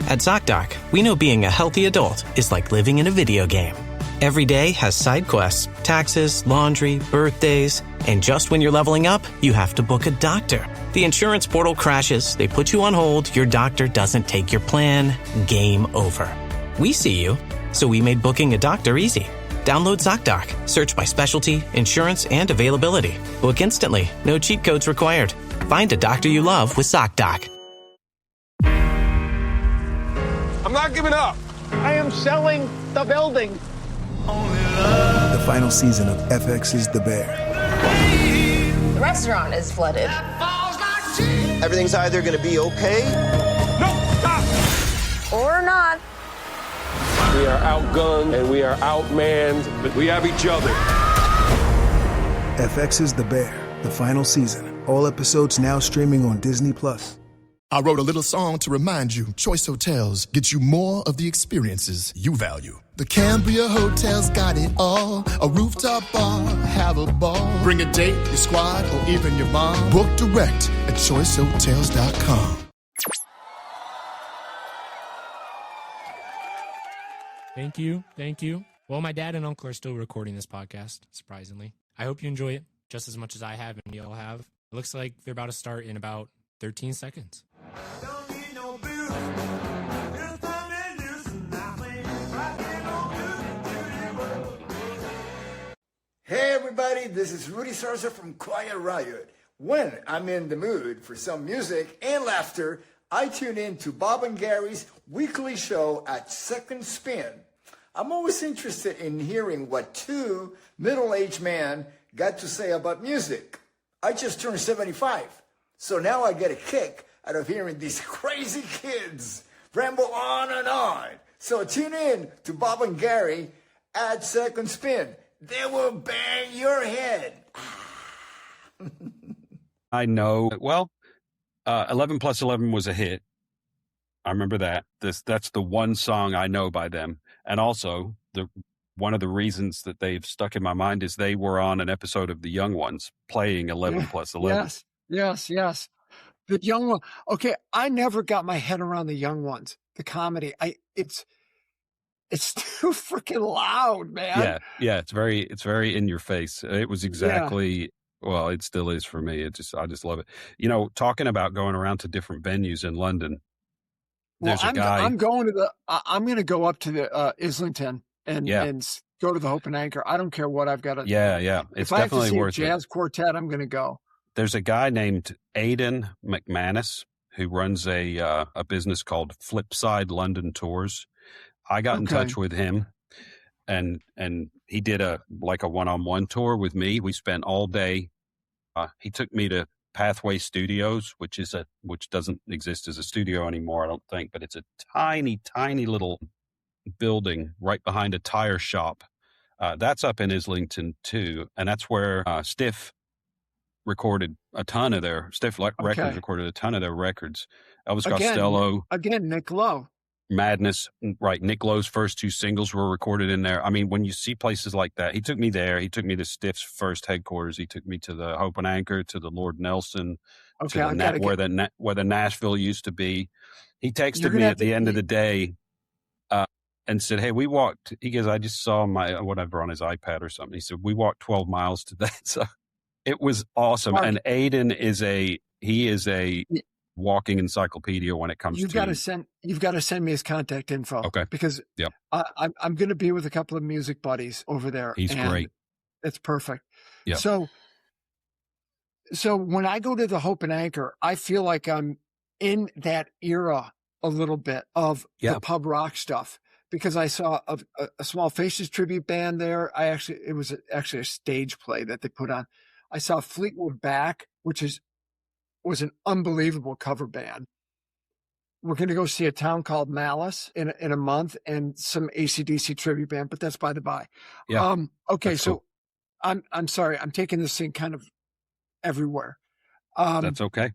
At ZocDoc, we know being a healthy adult is like living in a video game. Every day has side quests, taxes, laundry, birthdays, and just when you're leveling up, you have to book a doctor. The insurance portal crashes, they put you on hold, your doctor doesn't take your plan, game over. We see you, so we made booking a doctor easy. Download ZocDoc, search by specialty, insurance, and availability. Book instantly, no cheat codes required. Find a doctor you love with ZocDoc. I'm not giving up. I am selling the building. The final season of FX's The Bear. The restaurant is flooded. Everything's either going to be okay. No, stop. Or not. We are outgunned and we are outmanned, but we have each other. FX's The Bear, the final season. All episodes now streaming on Disney+. I wrote a little song to remind you, Choice Hotels get you more of the experiences you value. The Cambria Hotel's got it all. A rooftop bar, have a ball. Bring a date, your squad, or even your mom. Book direct at choicehotels.com. Thank you. Thank you. Well, my dad and uncle are still recording this podcast, surprisingly. I hope you enjoy it just as much as I have and y'all have. It looks like they're about to start in about 13 seconds. Hey everybody, this is Rudy Sarza from Quiet Riot. When I'm in the mood for some music and laughter, I tune in to Bob and Gary's weekly show at Second Spin. I'm always interested in hearing what two middle-aged men got to say about music. I just turned 75, so now I get a kick out of hearing these crazy kids ramble on and on. So tune in to Bob and Gary at Second Spin. They will bang your head. I know. Well, 11 plus 11 was a hit. I remember that. That's the one song I know by them. And also, one of the reasons that they've stuck in my mind is they were on an episode of The Young Ones playing 11 plus 11. Yes. The Young One. Okay, I never got my head around The Young Ones, the comedy. It's too freaking loud, man. Yeah. It's very in your face. It was exactly, well, it still is for me. I just love it. You know, talking about going around to different venues in London. There's a guy. I'm going to go up to the Islington and go to the Hope and Anchor. I don't care what I've got to. Yeah. It's definitely worth it. If I have to see a jazz quartet, I'm going to go. There's a guy named Aidan McManus who runs a business called Flipside London Tours. I got in touch with him, and he did a one-on-one tour with me. We spent all day. He took me to Pathway Studios, which doesn't exist as a studio anymore, I don't think, but it's a tiny, tiny little building right behind a tire shop. That's up in Islington too, and that's where Stiff recorded a ton of their Records recorded a ton of their records. Elvis Costello again, Nick Lowe. Madness, right? Nick Lowe's first two singles were recorded in there. I mean, when you see places like that, he took me there. He took me to Stiff's first headquarters. He took me to the Hope and Anchor, to the Lord Nelson, where the Nashville used to be. He texted me at the end of the day and said, "Hey, we walked." He goes, "I just saw my whatever on his iPad or something." He said, "We walked 12 miles today." So it was awesome. Mark, and Aiden is a walking encyclopedia when it comes you've got to send me his contact info. Okay. Because I'm going to be with a couple of music buddies over there. He's great. It's perfect. Yeah. So when I go to the Hope and Anchor, I feel like I'm in that era a little bit of the pub rock stuff, because I saw a Small Faces tribute band there. It was actually a stage play that they put on. I saw Fleetwood Mac, which was an unbelievable cover band. We're going to go see a town called Malice in a month, and some AC/DC tribute band, but that's by the by. Yeah. Okay. That's so cool. I'm sorry. I'm taking this thing kind of everywhere. That's okay.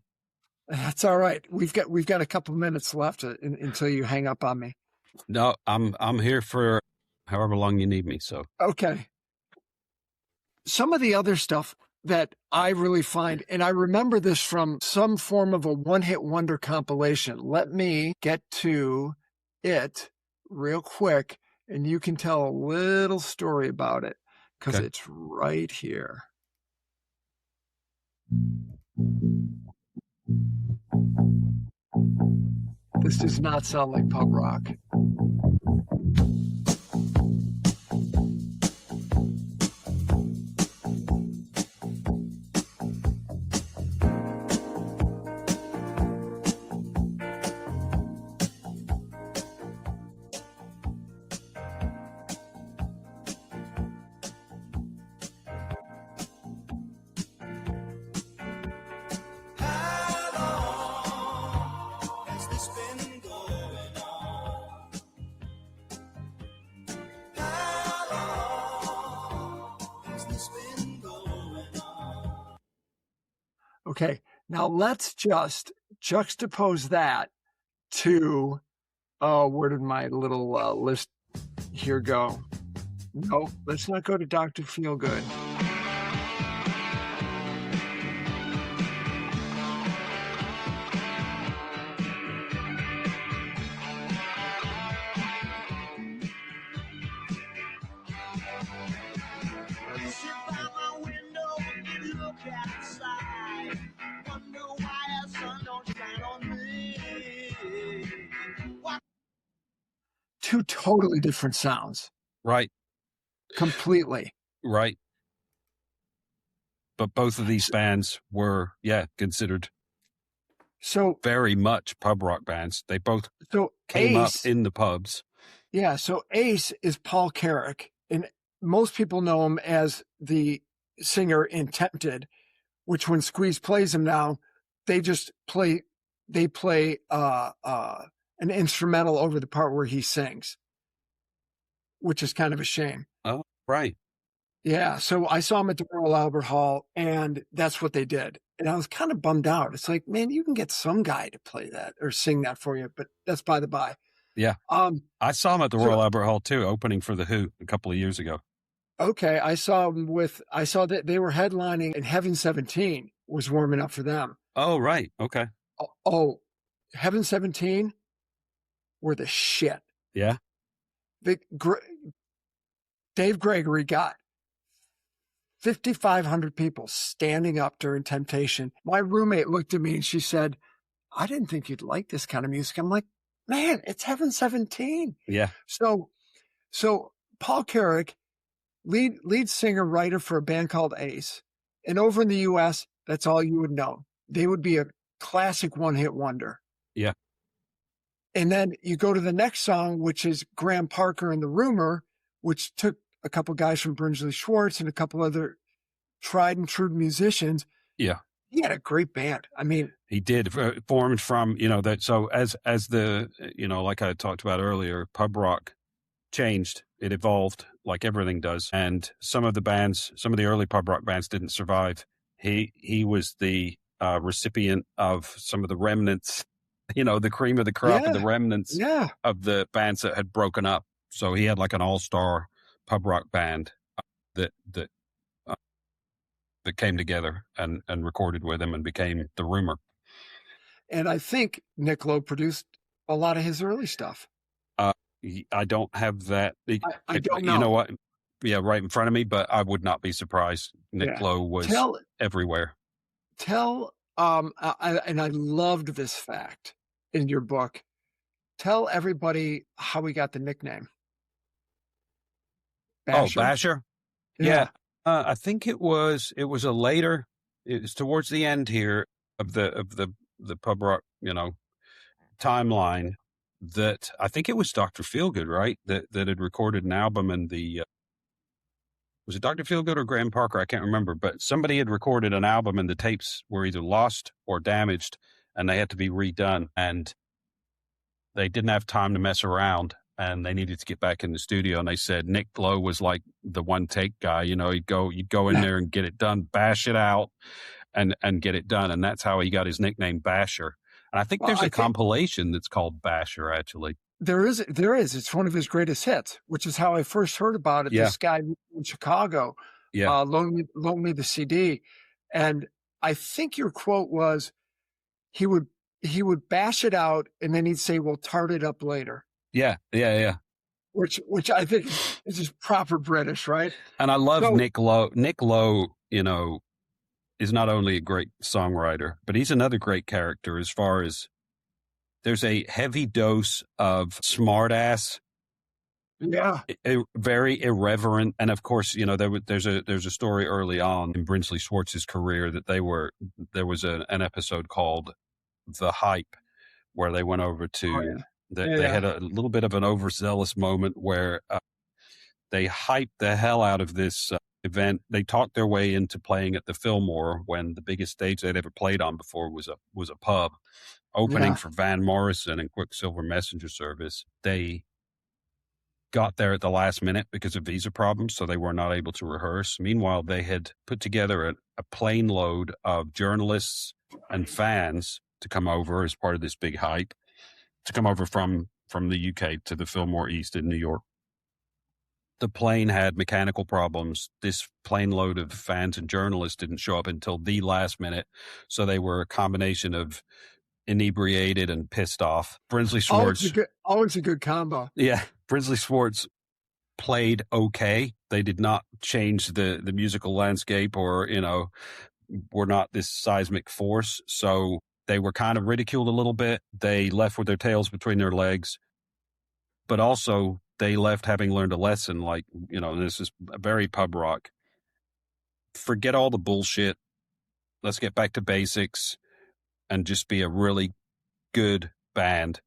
That's all right. We've got a couple minutes left until you hang up on me. No, I'm here for however long you need me. So, okay. Some of the other stuff that I really find, and I remember this from some form of a one-hit wonder compilation. Let me get to it real quick, and you can tell a little story about it because it's right here. This does not sound like pub rock. Okay, now let's just juxtapose that to, where did my little list here go? No, let's not go to Dr. Feelgood. Two totally different sounds. Right. Completely. Right. But both of these bands were, considered very much pub rock bands. They both came up in the pubs. Yeah, so Ace is Paul Carrick, and most people know him as the singer in Tempted, which when Squeeze plays him now, they play an instrumental over the part where he sings, which is kind of a shame. Oh, right. Yeah, so I saw him at the Royal Albert Hall, and that's what they did. And I was kind of bummed out. It's like, man, you can get some guy to play that or sing that for you, but that's by the by. Yeah. I saw him at the Royal Albert Hall too, opening for The Who a couple of years ago. Okay, I saw that they were headlining, and Heaven 17 was warming up for them. Oh, right. Okay. Oh, Heaven 17 were the shit. Yeah. Dave Gregory got 5,500 people standing up during Temptation. My roommate looked at me and she said, I didn't think you'd like this kind of music. I'm like, man, it's Heaven 17. Yeah. So Paul Carrick, lead singer, writer for a band called Ace. And over in the US, that's all you would know. They would be a classic one-hit wonder. Yeah. And then you go to the next song, which is Graham Parker and the Rumor, which took a couple guys from Brinsley Schwartz and a couple other tried and true musicians. Yeah. He had a great band. I mean, he did, formed from, that. So as the, like I talked about earlier, pub rock changed, it evolved like everything does. And some of the early pub rock bands didn't survive. He was the recipient of some of the remnants, the cream of the crop of the remnants of the bands that had broken up. So he had like an all-star pub rock band that came together and recorded with him and became the Rumor. And I think Nick Lowe produced a lot of his early stuff. I don't have that. I don't know. You know what? Yeah, right in front of me, but I would not be surprised. Nick Lowe was everywhere. And I loved this fact in your book. Tell everybody how we got the nickname. Basher? Oh, Basher? Yeah. I think it was towards the end here of the pub rock, timeline, that I think it was Dr. Feelgood, right? That had recorded an album in the, was it Dr. Feelgood or Graham Parker? I can't remember, but somebody had recorded an album and the tapes were either lost or damaged and they had to be redone, and they didn't have time to mess around. And they needed to get back in the studio, and they said Nick Lowe was like the one take guy. You'd go in there and get it done, bash it out, and get it done, and that's how he got his nickname Basher. And I think there's a compilation that's called Basher. Actually, there is. It's one of his greatest hits, which is how I first heard about it. Yeah. This guy in Chicago, loaned me the CD, and I think your quote was, he would bash it out, and then he'd say, "We'll tart it up later." Yeah. Which I think is just proper British, right? And I love Nick Lowe. Nick Lowe, is not only a great songwriter, but he's another great character as far as there's a heavy dose of smartass. Yeah. Very irreverent. And of course, there's a story early on in Brinsley Schwartz's career that there was an episode called The Hype where they went over to, they had a little bit of an overzealous moment where they hyped the hell out of this event. They talked their way into playing at the Fillmore when the biggest stage they'd ever played on before was a pub, opening for Van Morrison and Quicksilver Messenger Service. They got there at the last minute because of visa problems, so they were not able to rehearse. Meanwhile, they had put together a plane load of journalists and fans to come over as part of this big hype, to come over from the UK to the Fillmore East in New York. The plane had mechanical problems. This plane load of fans and journalists didn't show up until the last minute, so they were a combination of inebriated and pissed off. Brinsley Schwartz. Always a good combo. Yeah. Brinsley Schwartz played okay. They did not change the musical landscape or, were not this seismic force. So they were kind of ridiculed a little bit. They left with their tails between their legs, but also they left having learned a lesson. Like, this is very pub rock. Forget all the bullshit. Let's get back to basics and just be a really good band.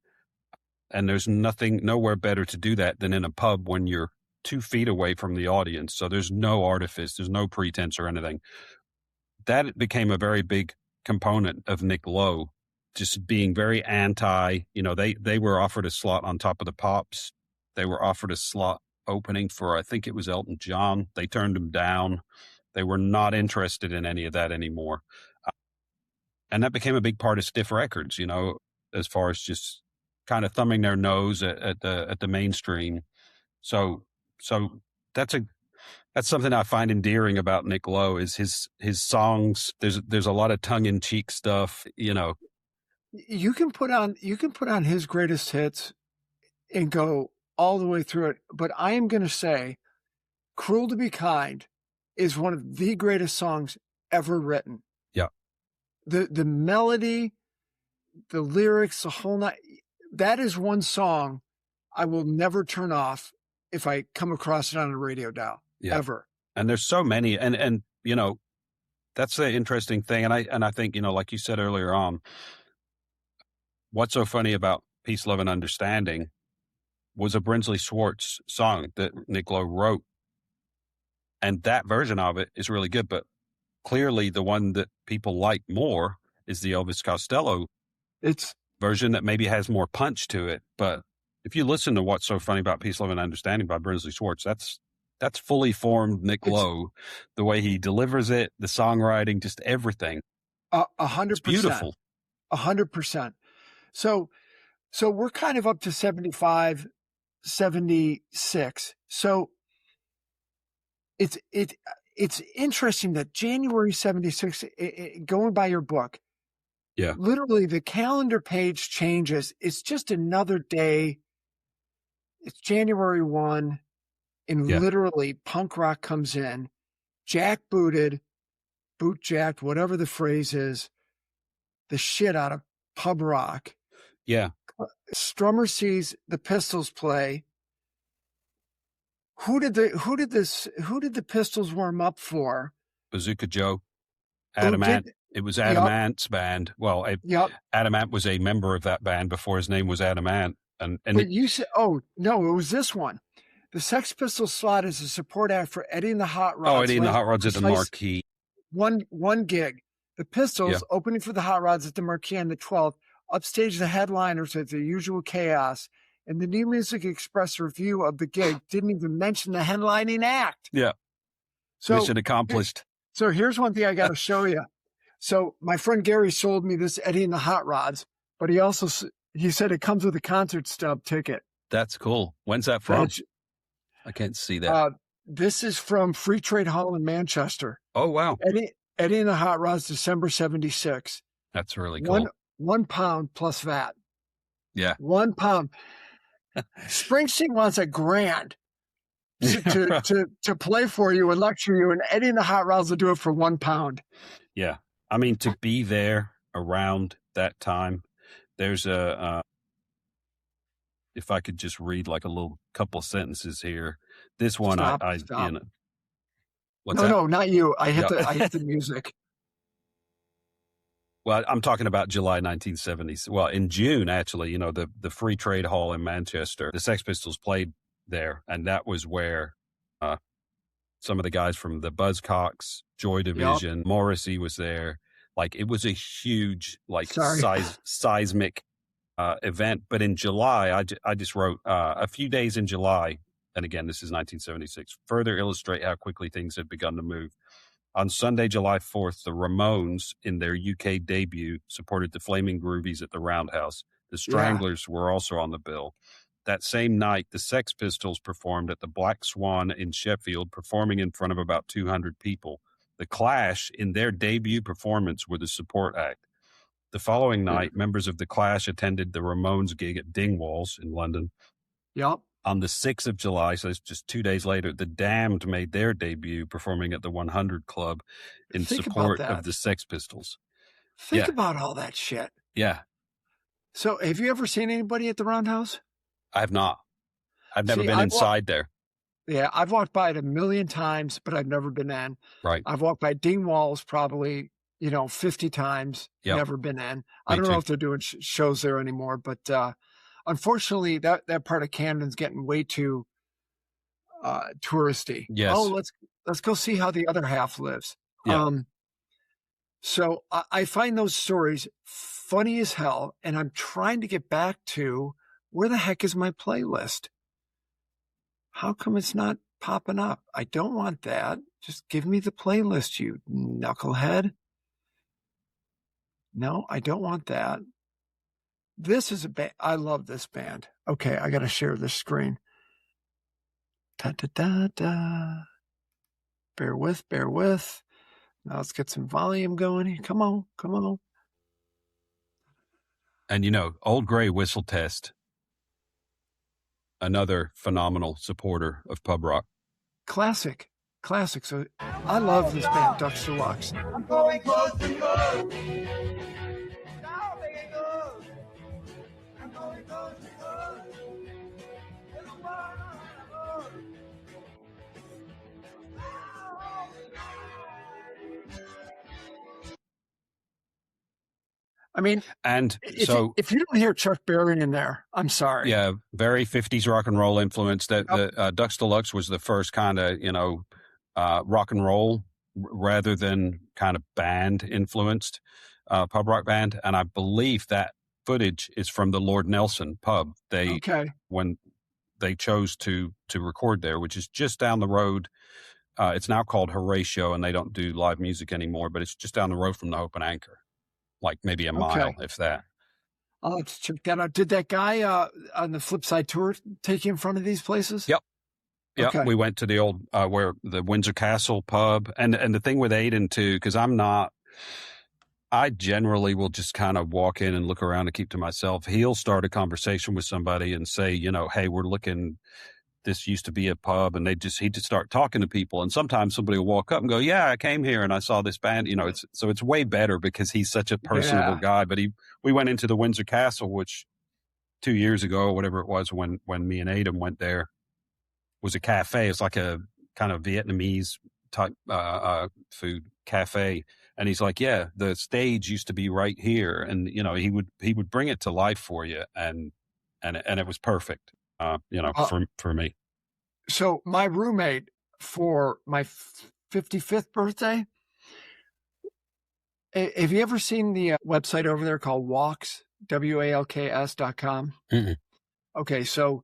And there's nowhere better to do that than in a pub when you're 2 feet away from the audience. So there's no artifice, there's no pretense or anything. That became a very big component of Nick Lowe, just being very anti. They were offered a slot on Top of the Pops. They were offered a slot opening for, I think it was Elton John. They turned him down. They were not interested in any of that anymore. And that became a big part of Stiff Records, as far as just kind of thumbing their nose at the mainstream. So that's something I find endearing about Nick Lowe is his songs. There's a lot of tongue in cheek stuff, You can put on his greatest hits and go all the way through it. But I am going to say Cruel to Be Kind is one of the greatest songs ever written. Yeah. The melody, the lyrics, the whole night. That is one song I will never turn off if I come across it on a radio dial, ever. And there's so many, and that's the interesting thing. And I think, like you said earlier on, what's so funny about Peace, Love, and Understanding was a Brinsley Schwartz song that Nick Lowe wrote. And that version of it is really good, but clearly the one that people like more is the Elvis Costello version that maybe has more punch to it. But if you listen to What's So Funny About Peace, Love, and Understanding by Brinsley Schwartz, that's fully formed Nick Lowe, the way he delivers it, the songwriting, just everything. 100%. It's beautiful. 100%. So we're kind of up to 75, 76. So it's interesting that January 76, going by your book, literally the calendar page changes. It's just another day. It's January 1, and literally punk rock comes in, boot jacked, whatever the phrase is, the shit out of pub rock. Yeah. Strummer sees the Pistols play. Who did the Pistols warm up for? Bazooka Joe. Adamant. It was Adamant's band. Well, Adamant was a member of that band before his name was Adamant. But you said, oh, no, it was this one. The Sex Pistols slot is a support act for Eddie and the Hot Rods. Oh, Eddie and the Hot Rods at the Marquee. One gig. The Pistols opening for the Hot Rods at the Marquee on the 12th. Upstage the headliners at the usual chaos. And the New Music Express review of the gig didn't even mention the headlining act. Yeah. So, mission accomplished. So here's one thing I got to show you. So my friend Gary sold me this Eddie and the Hot Rods, but he said it comes with a concert stub ticket. That's cool. When's that from? I can't see that. This is from Free Trade Hall in Manchester. Oh, wow. Eddie and the Hot Rods, December 76. That's really cool. £1 plus VAT. Yeah. £1. Springsteen wants $1,000 to play for you and lecture you, and Eddie and the Hot Rods will do it for £1. Yeah. I mean, to be there around that time, there's if I could just read like a little couple sentences here. This one, Stop. you know. No, not you. I hit the music. Well, I'm talking about July 1970s. Well, in June, actually, you know, the Free Trade Hall in Manchester, the Sex Pistols played there, and that was where some of the guys from the Buzzcocks, Joy Division, Morrissey was there. Like, it was a huge, like, seismic event. But in July, I just wrote a few days in July, and again, this is 1976, further illustrate how quickly things had begun to move. On Sunday, July 4th, the Ramones, in their UK debut, supported the Flaming Groovies at the Roundhouse. The Stranglers were also on the bill. That same night, the Sex Pistols performed at the Black Swan in Sheffield, performing in front of about 200 people. The Clash, in their debut performance, were the support act. The following night, members of the Clash attended the Ramones gig at Dingwalls in London. Yep. On the 6th of July, so it's just 2 days later, the Damned made their debut performing at the 100 Club in support of the Sex Pistols. Think about all that shit. Yeah. So have you ever seen anybody at the Roundhouse? I have not. I've never been inside there. Yeah, I've walked by it 1,000,000 times, but I've never been in. Right. I've walked by Dingwalls probably, 50 times, never been in. I don't know if they're doing shows there anymore, but unfortunately, that part of Camden's getting way too touristy. Yes. Oh, let's go see how the other half lives. Yeah. So I find those stories funny as hell, and I'm trying to get back to where the heck is my playlist? How come it's not popping up? I don't want that. Just give me the playlist, you knucklehead. No, I don't want that. This is a band. I love this band. Okay, I got to share this screen. Da, da, da, da. Bear with. Now let's get some volume going here. Come on. And, Old Grey Whistle Test, another phenomenal supporter of pub rock. Classic. So I love this band, Dux Deluxe. I'm going close to you. I mean, and if you don't hear Chuck Berry in there, I'm sorry. Yeah, very 50s rock and roll influence. The Dux Deluxe was the first kind of, rock and roll rather than kind of band influenced pub rock band. And I believe that footage is from the Lord Nelson pub. When they chose to record there, which is just down the road. It's now called Horatio, and they don't do live music anymore, but it's just down the road from the Hope and Anchor. Like maybe a mile, if that. I'll have to check that out. Did that guy on the Flip Side tour take you in front of these places? Yep. Okay. We went to the old where the Windsor Castle pub, and the thing with Aiden too, because I generally will just kind of walk in and look around and keep to myself. He'll start a conversation with somebody and say, hey, we're looking. This used to be a pub, and he'd just start talking to people. And sometimes somebody will walk up and go, yeah, I came here and I saw this band, it's way better because he's such a personable guy. But we went into the Windsor Castle, which 2 years ago, or whatever it was, when me and Adam went there, was a cafe. It's like a kind of Vietnamese type, food cafe. And he's like, yeah, the stage used to be right here. And, he would bring it to life for you. And it was perfect. For me. So my roommate for my 55th birthday, have you ever seen the website over there called Walks, WALKS.com? Mm-hmm. Okay, so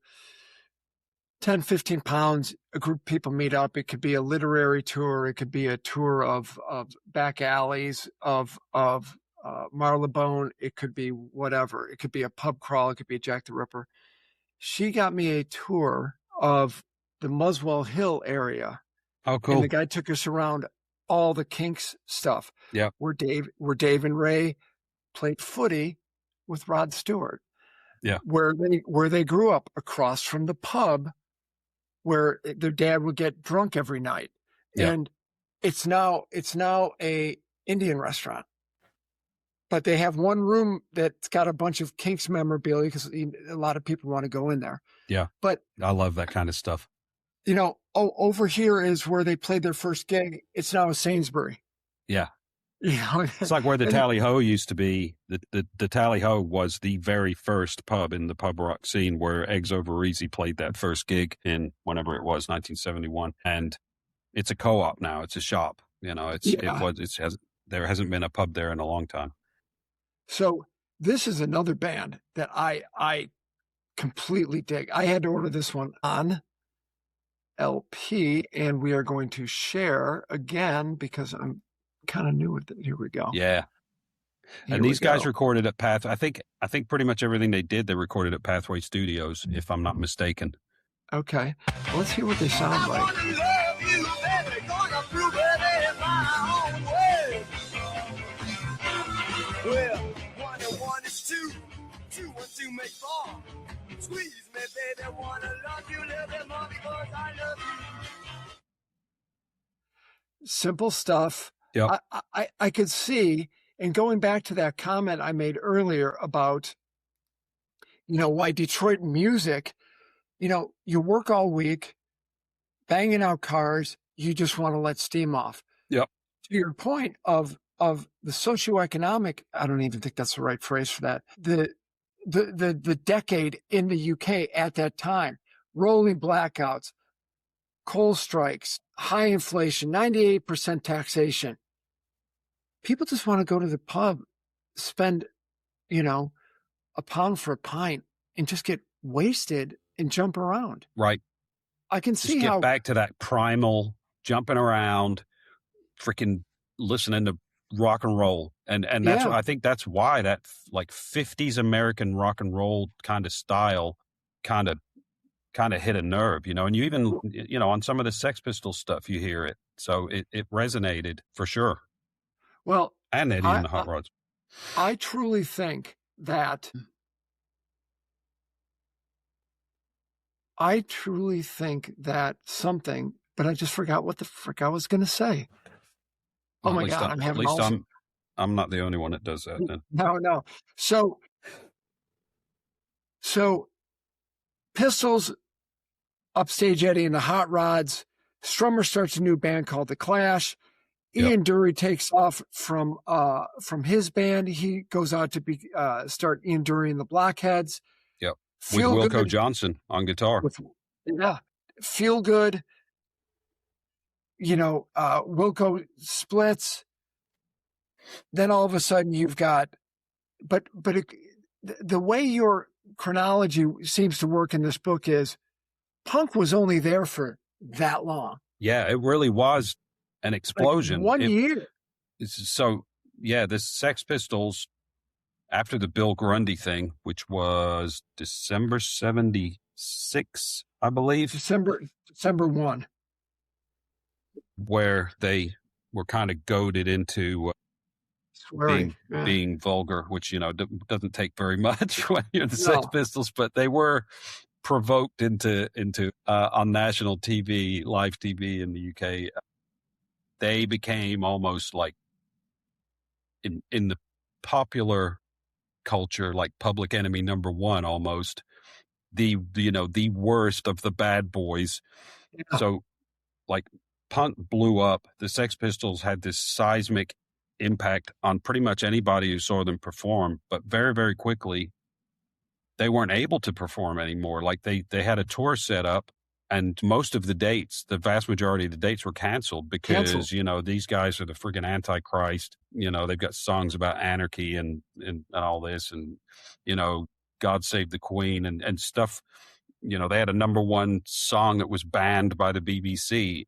10, 15 pounds, a group of people meet up. It could be a literary tour. It could be a tour of back alleys of Marylebone. It could be whatever. It could be a pub crawl. It could be a Jack the Ripper. She got me a tour of the Muswell Hill area. Oh, cool. And the guy took us around all the Kinks stuff. Yeah. Where Dave and Ray played footy with Rod Stewart. where they grew up, across from the pub where their dad would get drunk every night. Yeah. And it's now a Indian restaurant. But they have one room that's got a bunch of Kinks memorabilia because a lot of people want to go in there. Yeah. But I love that kind of stuff. Over here is where they played their first gig. It's now a Sainsbury. Yeah. It's like where the Tally Ho used to be. The Tally Ho was the very first pub in the pub rock scene where Eggs Over Easy played that first gig in whenever it was, 1971. And it's a co-op now. It's a shop. There hasn't been a pub there in a long time. So this is another band that I completely dig. I had to order this one on LP, and we are going to share again because I'm kind of new with it. Here we go. Yeah. And these guys recorded at Path. I think pretty much everything they did, they recorded at Pathway Studios, if I'm not mistaken. Okay. Well, let's hear what they sound like. Well, 1 and 1 is 2. 2 and 2 make 4. Squeeze me, baby, wanna love you, little bit more because I love you. Simple stuff. Yep. I could see, and going back to that comment I made earlier about, why Detroit music, you work all week, banging out cars, you just want to let steam off. Yep. To your point of the socioeconomic, I don't even think that's the right phrase for that. The decade in the UK at that time, rolling blackouts, coal strikes, high inflation, 98% taxation. People just want to go to the pub, spend, a pound for a pint and just get wasted and jump around. Right. I can see just how get back to that primal jumping around, freaking listening to rock and roll. And that's I think that's why that like 50s American rock and roll kind of style kind of hit a nerve, and you even, on some of the Sex Pistols stuff, you hear it. So it resonated for sure. Well, and Eddie and the Hot Rods. I truly think that something, but I just forgot what the frick I was going to say. Oh my God, I'm having I'm not the only one that does that then. No. So Pistols, Upstage Eddie and the Hot Rods. Strummer starts a new band called The Clash. Ian Dury takes off from his band. He goes out to start Ian Dury and the Blockheads. Yep. With Wilco Johnson on guitar. Feel Good. Wilco splits. Then all of a sudden you've got, but the way your chronology seems to work in this book is punk was only there for that long. Yeah, it really was an explosion. Like 1 year. So, the Sex Pistols, after the Bill Grundy thing, which was December 76, I believe. December 1. Where they were kind of goaded into being vulgar, which, doesn't take very much when you're the Sex Pistols, but they were provoked into on national TV, live TV in the UK. They became almost like in the popular culture, like Public Enemy #1, almost the worst of the bad boys. Yeah. So like punk blew up. The Sex Pistols had this seismic impact on pretty much anybody who saw them perform, but very, very quickly they weren't able to perform anymore. Like they had a tour set up, and most of the dates, the vast majority of the dates were canceled because, these guys are the friggin' Antichrist. They've got songs about anarchy and all this and, God Save the Queen and stuff. They had a #1 song that was banned by the BBC.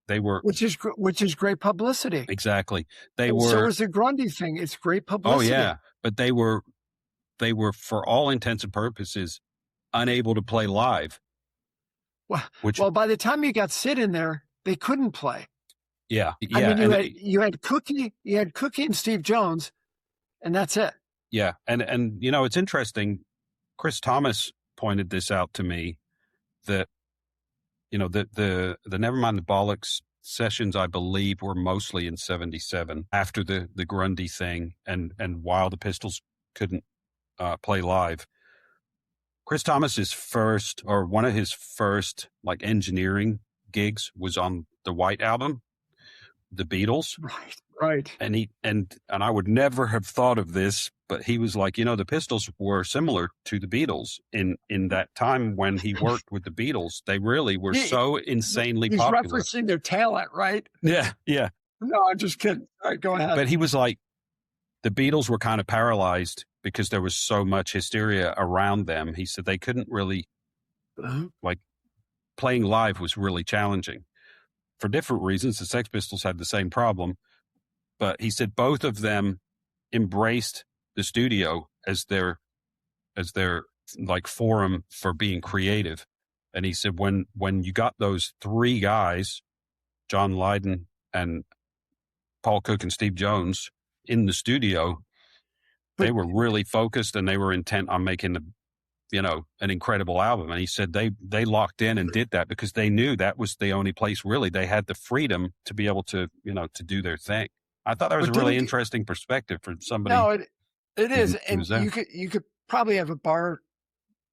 They were, which is great publicity. Exactly. So was the Grundy thing. It's great publicity. Oh yeah. But they were, for all intents and purposes, unable to play live. Well, by the time you got Sid in there, they couldn't play. Yeah. I mean, you had Cookie and Steve Jones, and that's it. Yeah. And it's interesting. Chris Thomas pointed this out to me that, the Nevermind the Bollocks sessions, I believe, were mostly in 77 after the Grundy thing and while the Pistols couldn't play live. Chris Thomas's one of his first like engineering gigs was on the White Album, the Beatles. Right. And I would never have thought of this, but he was like, the Pistols were similar to the Beatles in that time when he worked with the Beatles. They really were so insanely popular. He's referencing their talent, right? Yeah, yeah. No, I'm just kidding. All right, go ahead. But he was like, the Beatles were kind of paralyzed because there was so much hysteria around them. He said they couldn't really, like, playing live was really challenging. For different reasons, the Sex Pistols had the same problem. But he said both of them embraced the studio as their like forum for being creative. And he said when you got those three guys, John Lydon and Paul Cook and Steve Jones, in the studio, they were really focused and they were intent on making an incredible album. And he said they locked in and did that because they knew that was the only place really they had the freedom to be able to, to do their thing. I thought that was a really interesting perspective for somebody. No, it is. And you could probably have a bar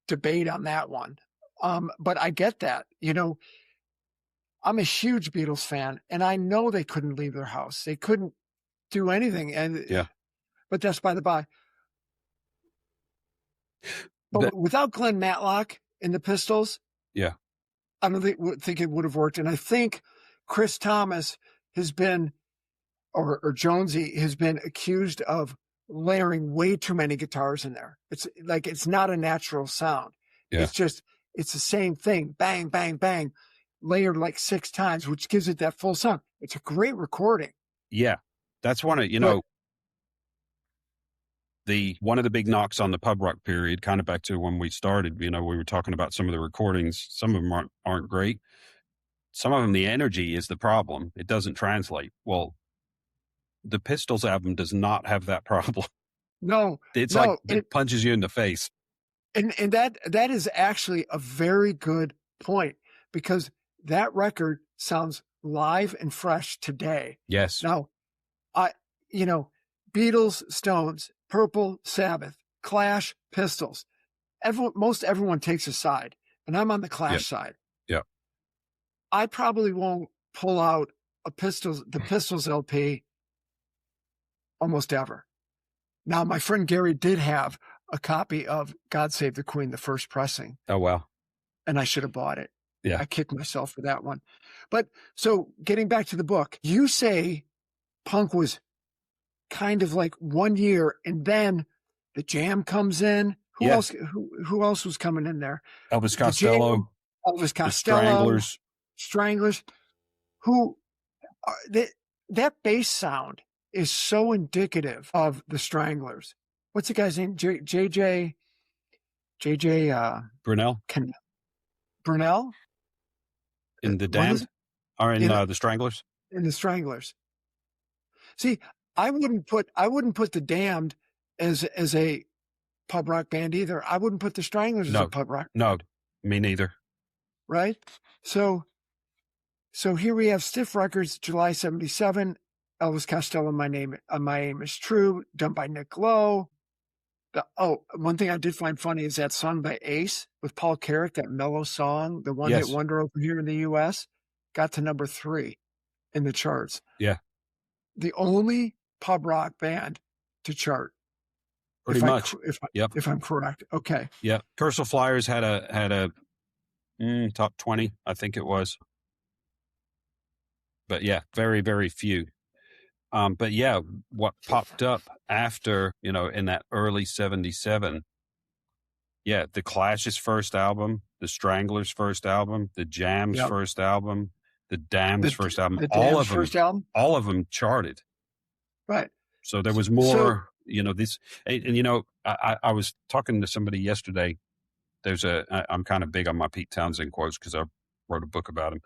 debate on that one. But I get that, I'm a huge Beatles fan and I know they couldn't leave their house. They couldn't do anything. And but that's by the by. But without Glenn Matlock and the Pistols, I don't think it would have worked. And I think Chris Thomas has been, or Jonesy has been accused of layering way too many guitars in there. It's not a natural sound. Yeah. It's the same thing. Bang, bang, bang, layered like 6 times, which gives it that full sound. It's a great recording. Yeah. That's one of, one of the big knocks on the pub rock period, kind of back to when we started, we were talking about some of the recordings. Some of them aren't great. Some of them, the energy is the problem. It doesn't translate. Well, the Pistols album does not have that problem. No, it's like it punches you in the face. And that is actually a very good point because that record sounds live and fresh today. Yes. Now, Beatles, Stones, Purple, Sabbath, Clash, Pistols. Most everyone takes a side, and I'm on the Clash side. Yeah. I probably won't pull out the Pistols LP almost ever. Now, my friend Gary did have a copy of God Save the Queen, the first pressing. Oh, wow. And I should have bought it. Yeah. I kicked myself for that one. But so getting back to the book, you say punk was kind of like 1 year and then the Jam comes in. Who else was coming in there? Elvis Costello. Stranglers. That bass sound is so indicative of the Stranglers. What's the guy's name? JJ Brunel. Brunel? In the Damned? Or in the Stranglers? In the Stranglers. See, I wouldn't put the Damned as a pub rock band either. I wouldn't put the Stranglers as a pub rock. No, me neither. Right? So here we have Stiff Records, July 77. Elvis Costello, My Aim Is True, done by Nick Lowe. One thing I did find funny is that song by Ace with Paul Carrick, that mellow song, the one hit wonder over here in the U.S., got to number 3 in the charts. Yeah. The only pub rock band to chart. Pretty much. If I'm correct. Okay. Yeah. Curse of Flyers had a top 20, I think it was. But yeah, very, very few. But yeah, what popped up after, in that early 77, the Clash's first album, the Stranglers' first album, the Jam's first album, the Damned's first album, all of them charted. Right. So there was more, I was talking to somebody yesterday. I'm kind of big on my Pete Townsend quotes because I wrote a book about him.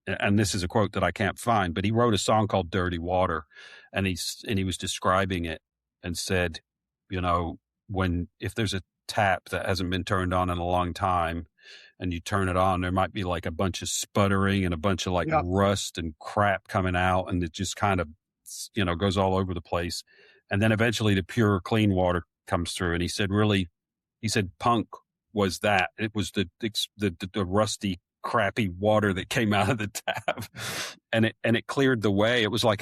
And this is a quote that I can't find, but he wrote a song called Dirty Water, and he was describing it and said, if there's a tap that hasn't been turned on in a long time, and you turn it on, there might be like a bunch of sputtering and a bunch of like rust and crap coming out, and it just kind of, goes all over the place. And then eventually the pure, clean water comes through. And he said punk was that. It was the rusty, crappy water that came out of the tap, and it cleared the way. It was like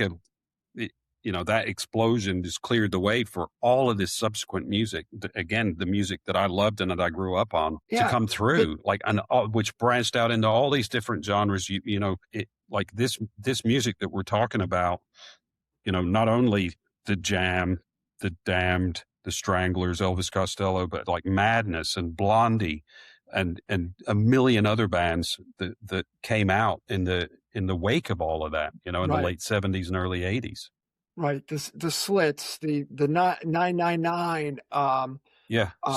that explosion just cleared the way for all of this subsequent music. Again, the music that I loved and that I grew up on to come through, which branched out into all these different genres. Like this music that we're talking about, not only the Jam, the Damned, the Stranglers, Elvis Costello, but like Madness and Blondie and a million other bands that came out in the wake of all of that, in the late 70s and early 80s. Right. The Slits, the 999,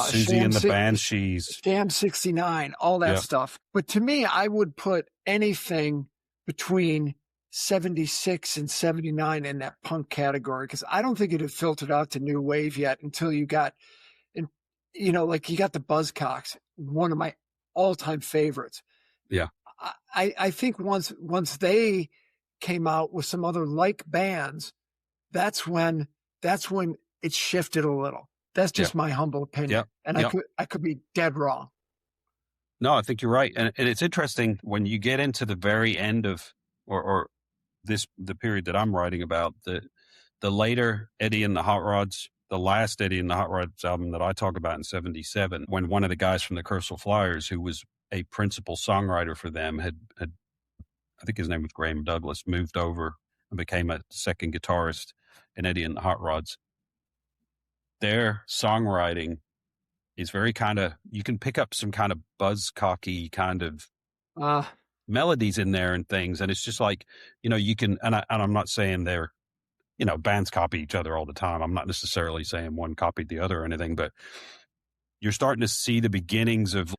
Susie and the Banshees, Jam 69, all that stuff. But to me, I would put anything between 76 and 79 in that punk category, because I don't think it had filtered out to new wave yet until you got, you got the Buzzcocks, one of my all-time favorites. Yeah. I think once they came out with some other like bands, that's when it shifted a little. That's just my humble opinion. And I could be dead wrong. No, I think you're right. And it's interesting when you get into the very end of, or the period that I'm writing about, the later Eddie and the Hot Rods, the last Eddie and the Hot Rods album that I talk about in 77, when one of the guys from the Cursal Flyers, who was a principal songwriter for them, had I think his name was Graham Douglas, moved over and became a second guitarist in Eddie and the Hot Rods. Their songwriting is very you can pick up some kind of buzzcocky kind of melodies in there and things. And it's just like, you can, and I'm not saying they're, bands copy each other all the time. I'm not necessarily saying one copied the other or anything, but you're starting to see the beginnings of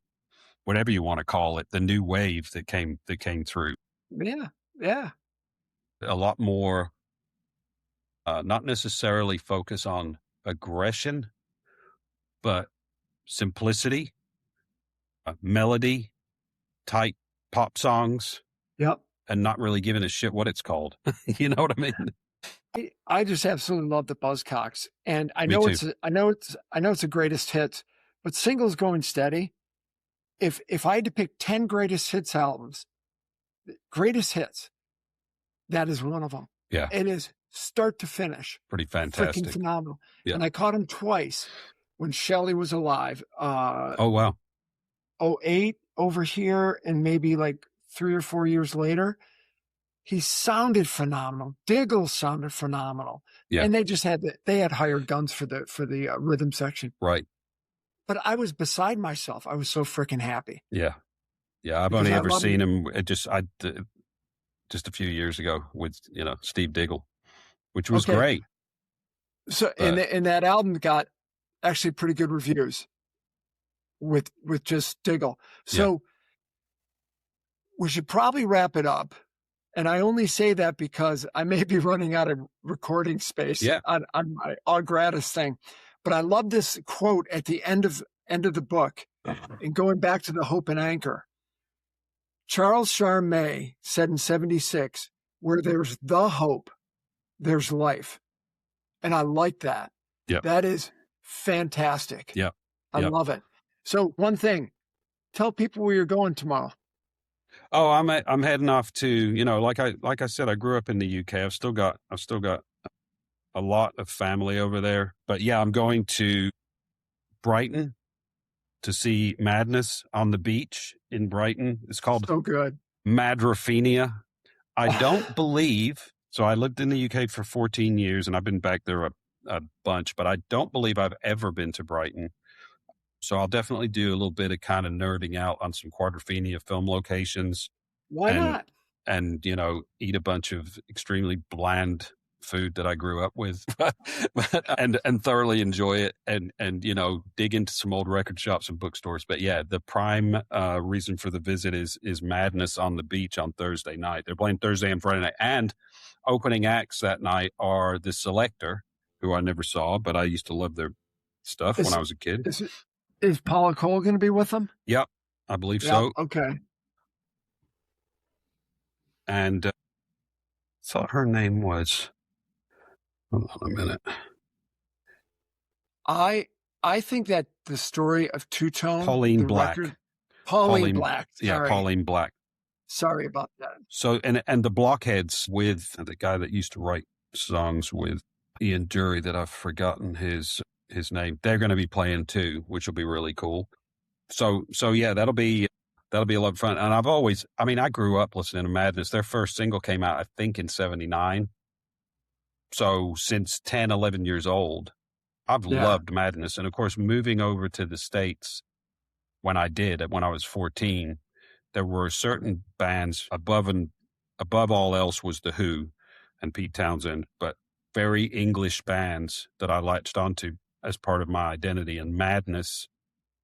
whatever you want to call it, the new wave that came through. Yeah. Yeah. A lot more, not necessarily focus on aggression, but simplicity, melody, tight pop songs. Yep. And not really giving a shit what it's called. You know what I mean? I just absolutely love the Buzzcocks. And I know it's a greatest hits, but Singles Going Steady, if I had to pick 10 greatest hits albums, greatest hits, that is one of them. Yeah. It is start to finish. Pretty fantastic. Freaking phenomenal. Yeah. And I caught him twice when Shelley was alive. Oh, wow. 08 over here, and maybe like 3 or 4 years later. He sounded phenomenal. Diggle sounded phenomenal. Yeah. And they had hired guns for the rhythm section. Right. But I was beside myself. I was so freaking happy. Yeah. Yeah. I've only ever seen him just a few years ago with, Steve Diggle, which was great. So, and that album got actually pretty good reviews with just Diggle. So we should probably wrap it up. And I only say that because I may be running out of recording space on my all gratis thing. But I love this quote at the end of the book, and going back to the Hope and Anchor. Charles Charmet said in 76, "Where there's the hope, there's life." And I like that. Yeah. That is fantastic. Yeah. I love it. So one thing, tell people where you're going tomorrow. Oh, I'm heading off to, like I said, I grew up in the UK. I've still got a lot of family over there. But yeah, I'm going to Brighton to see Madness on the beach in Brighton. It's called so good. Madraphenia. I don't believe, so I lived in the UK for 14 years and I've been back there a bunch, but I don't believe I've ever been to Brighton. So I'll definitely do a little bit of kind of nerding out on some Quadrophenia film locations. Why not? And, eat a bunch of extremely bland food that I grew up with and thoroughly enjoy it and, dig into some old record shops and bookstores. But yeah, the prime reason for the visit is Madness on the beach on Thursday night. They're playing Thursday and Friday night. And opening acts that night are The Selector, who I never saw, but I used to love their stuff when I was a kid. Is Paula Cole going to be with them? Yep, I believe so. Okay. And so her name was. Hold on a minute. I think that the story of Two Tone, Pauline Black. Pauline Black. Yeah, Pauline Black. Sorry about that. So and the Blockheads with the guy that used to write songs with Ian Dury that I've forgotten his name. They're going to be playing too, which will be really cool. So yeah, that'll be a lot of fun. And I grew up listening to Madness. Their first single came out, I think, in 1979. So since 10, 11 years old, I've loved Madness. And of course, moving over to the States when I was 14, there were certain bands above all else was The Who and Pete Townsend, but very English bands that I latched onto as part of my identity. And Madness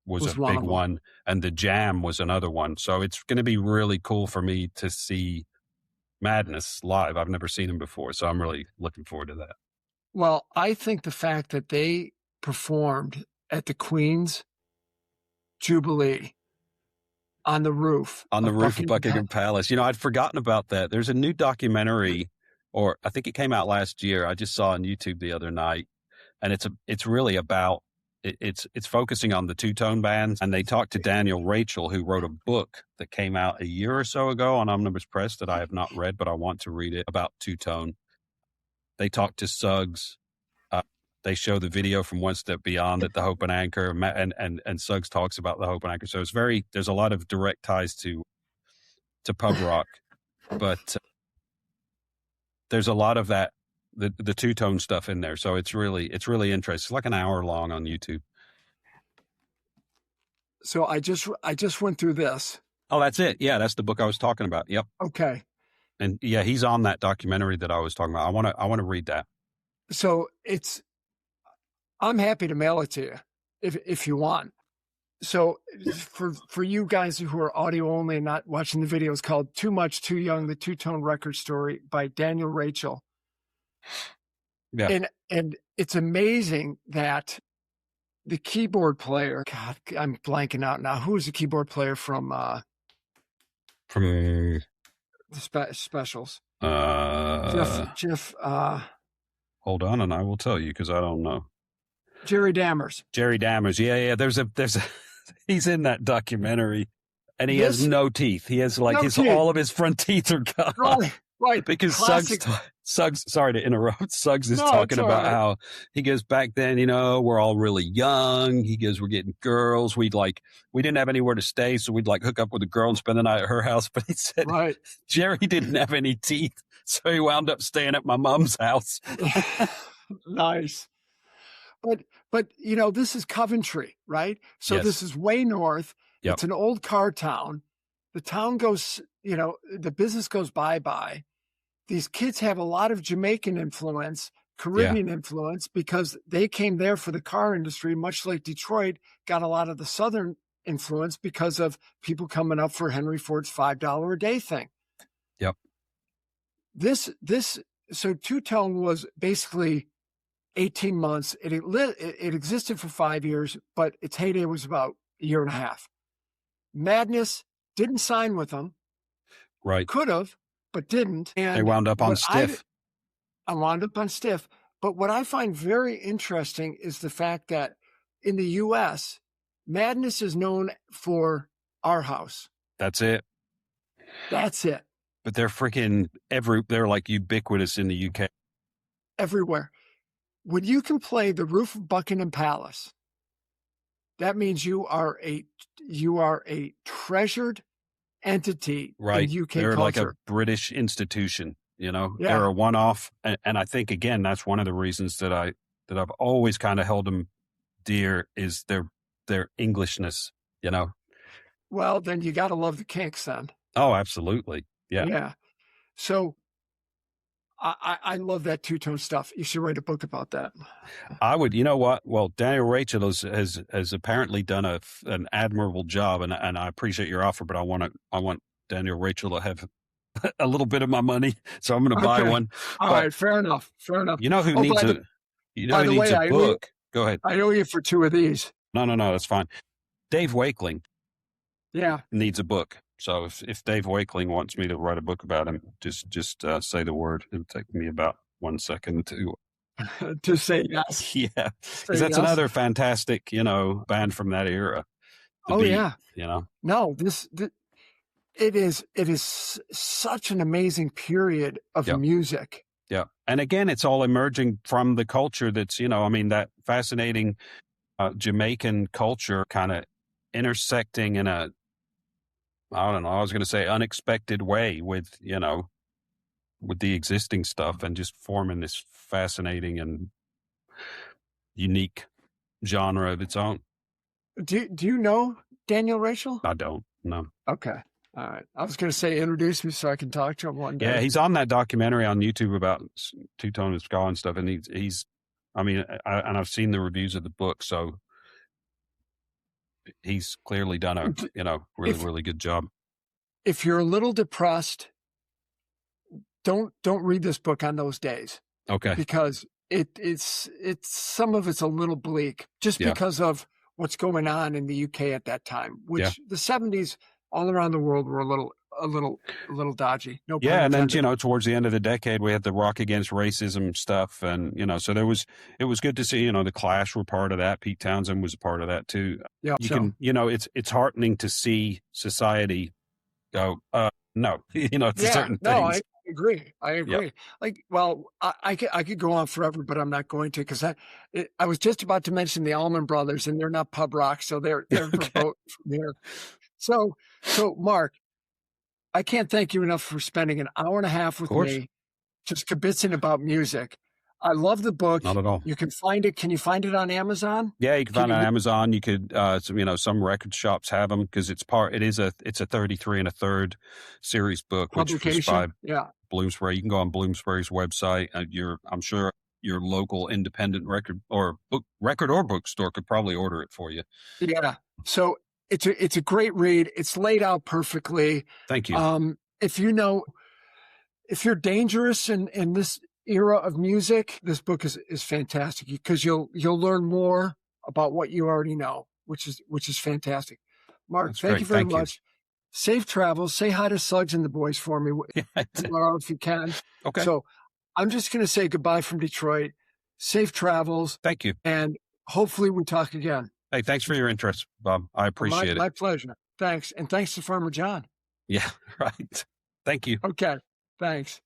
was a big one. And The Jam was another one. So it's going to be really cool for me to see Madness live. I've never seen them before, so I'm really looking forward to that. Well, I think the fact that they performed at the Queen's Jubilee on the roof of Buckingham Palace. I'd forgotten about that. There's a new documentary, or I think it came out last year. I just saw on YouTube the other night, and it's really about it's focusing on the two-tone bands, and they talked to Daniel Rachel, who wrote a book that came out a year or so ago on Omnibus Press that I have not read, but I want to read it, about two-tone. They talked to Suggs. They show the video from One Step Beyond at the Hope and Anchor, and Suggs talks about the Hope and Anchor. So there's a lot of direct ties to pub rock, but there's a lot of that, the two-tone stuff in there. So it's really interesting. It's like an hour long on YouTube. So I just went through this. Oh, that's it. Yeah, that's the book I was talking about. Yep. Okay. And yeah, he's on that documentary that I was talking about. I want to read that. So I'm happy to mail it to you if you want. So for you guys who are audio only and not watching the video, it's called Too Much, Too Young, the Two-Tone Record Story by Daniel Rachel. Yeah. And it's amazing that the keyboard player, God, I'm blanking out now. Who is the keyboard player from the specials? Jeff. Hold on, and I will tell you because I don't know. Jerry Dammers. Yeah. There's a he's in that documentary, and he has no teeth. He has all of his front teeth are gone. Right. Because Suggs, sorry to interrupt. Suggs is talking about how he goes, back then, we're all really young. He goes, we're getting girls. We didn't have anywhere to stay, so we'd hook up with a girl and spend the night at her house. But he said, Jerry didn't have any teeth, so he wound up staying at my mom's house. Nice. But this is Coventry, right? So This is way north. Yep. It's an old car town. The town goes, the business goes bye-bye. These kids have a lot of Jamaican influence, Caribbean influence, because they came there for the car industry, much like Detroit got a lot of the Southern influence because of people coming up for Henry Ford's $5 a day thing. Yep. So Two-Tone was basically 18 months. It existed for 5 years, but its heyday was about a year and a half. Madness didn't sign with them. Right. Could have, but didn't. And they wound up on Stiff. I wound up on Stiff. But what I find very interesting is the fact that in the U.S., Madness is known for Our House. That's it. But they're they're like ubiquitous in the U.K. Everywhere. When you can play the roof of Buckingham Palace, that means you are a treasured entity in UK They're culture. Like a British institution, They're a one-off. And I think, again, that's one of the reasons that I've always kind of held them dear is their Englishness, Well, then you got to love the Kinks then. Oh, absolutely. Yeah. Yeah. So I love that two-tone stuff. You should write a book about that. I would. You know what? Well, Daniel Rachel has apparently done an admirable job, and I appreciate your offer, but I want Daniel Rachel to have a little bit of my money, so I'm going to buy one. All right, fair enough. You know who needs a book? Go ahead. I owe you for 2 of these. No, that's fine. Dave Wakeling needs a book. So if Dave Wakeling wants me to write a book about him, just say the word. It'll take me about 1 second to to say yes. Yeah, because that's another fantastic, band from that era. Yeah. No, it is such an amazing period of music. Yeah. And again, it's all emerging from the culture that's, that fascinating Jamaican culture kind of intersecting in a, I don't know, I was going to say unexpected way with the existing stuff and just forming this fascinating and unique genre of its own. Do you know Daniel Rachel? I don't, no. Okay. All right. I was going to say introduce me so I can talk to him one day. Yeah, he's on that documentary on YouTube about two-tone and ska and stuff, and he's I've seen the reviews of the book, so he's clearly done a really good job. If you're a little depressed, don't read this book on those days. Okay. Because it's some of it's a little bleak just because of what's going on in the UK at that time, which the 70s all around the world were a little dodgy. No. Yeah, and then towards the end of the decade, we had the Rock Against Racism stuff, and so it was good to see. The Clash were part of that. Pete Townsend was a part of that too. Yeah, it's heartening to see society go no, to certain things. I agree. Yep. I could go on forever, but I'm not going to because I was just about to mention the Allman Brothers, and they're not pub rock, so they're okay. From here. So Mark, I can't thank you enough for spending an hour and a half with me, just kibitzing about music. I love the book. Not at all. You can find it. Can you find it on Amazon? Yeah, you can find it on Amazon. You could, some record shops have them because it's a 33 and a third series book, which was by Bloomsbury. You can go on Bloomsbury's website. I'm sure your local independent record or bookstore could probably order it for you. Yeah. So it's a great read. It's laid out perfectly. Thank you. If you're dangerous in this era of music, this book is fantastic because you'll learn more about what you already know, which is fantastic. Mark, thank you very much. Safe travels. Say hi to Suggs and the boys for me tomorrow if you can. Okay. So I'm just going to say goodbye from Detroit. Safe travels. Thank you. And hopefully we talk again. Hey, thanks for your interest, Bob. I appreciate it. My pleasure. Thanks. And thanks to Farmer John. Yeah, right. Thank you. Okay. Thanks.